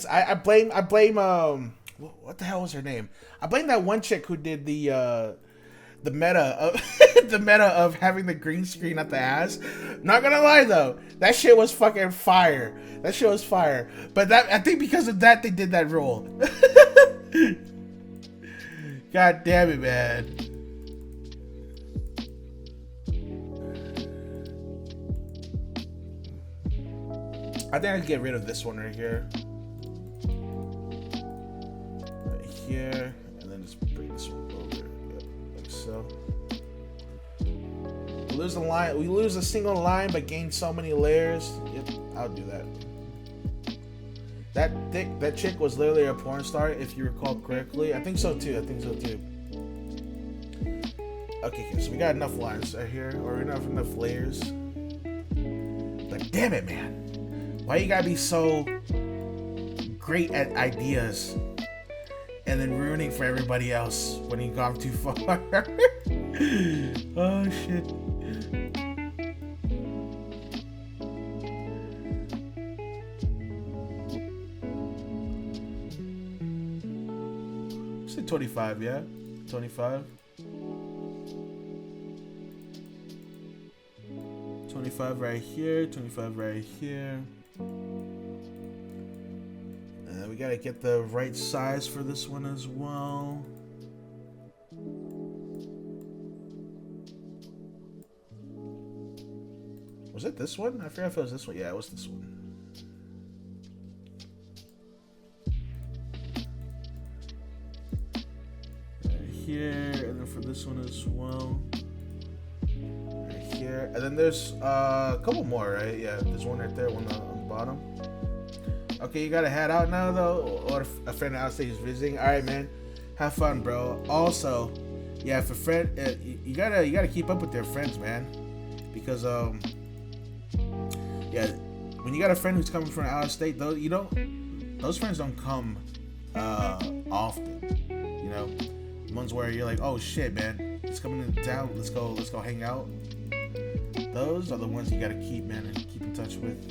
I blame what the hell was her name? I blame that one chick who did the meta of the meta of having the green screen at the ass. Not gonna lie though, that shit was fucking fire. That shit was fire. But that, I think because of that they did that rule. God damn it, man. I think I can get rid of this one right here. Here, and then just bring this one over. Yep, like so. We lose the line. We lose a single line, but gain so many layers. Yep, I'll do that. That chick was literally a porn star, if you recall correctly. I think so too. Okay, so we got enough lines right here, or enough layers. Like, damn it, man! Why you gotta be so great at ideas and then ruining for everybody else when you gone too far? Oh shit! Say 25, yeah, 25. 25 right here, 25 right here. And we gotta get the right size for this one as well. Was it this one? I forgot if it was this one. Yeah, it was this one. Right here, and then for this one as well. Here. And then there's a couple more, right? Yeah, there's one right there, one on the bottom. Okay, you gotta head out now though, or if a friend out of state is visiting. All right, man, have fun, bro. Also, yeah, if a friend, you gotta keep up with their friends, man, because yeah, when you got a friend who's coming from out of state, though, those friends don't come often, you know. Ones where you're like, oh shit, man, it's coming into town. Let's go hang out. Those are the ones you gotta keep, man, and keep in touch with.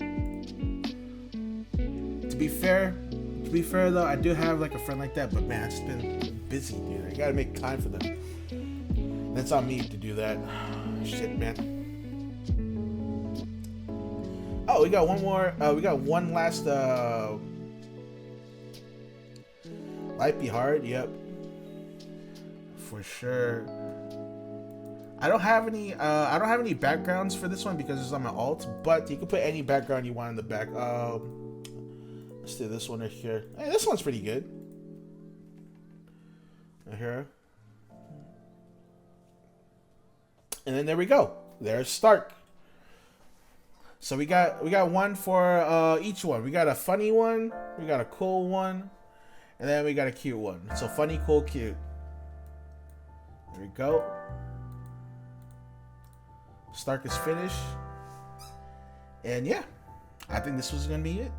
To be fair though, I do have like a friend like that, but man, I've just been busy, dude. I gotta make time for them. That's on me to do that. Shit, man. Oh, we got one more. We got one last. Life be hard. Yep, for sure. I don't have any backgrounds for this one because it's on my alt, but you can put any background you want in the back. Let's do this one right here. Hey, this one's pretty good. Right here. And then there we go. There's Stark. So we got one for each one. We got a funny one, we got a cool one, and then we got a cute one. So funny, cool, cute. There we go. Stark is finished. And yeah, I think this was gonna be it.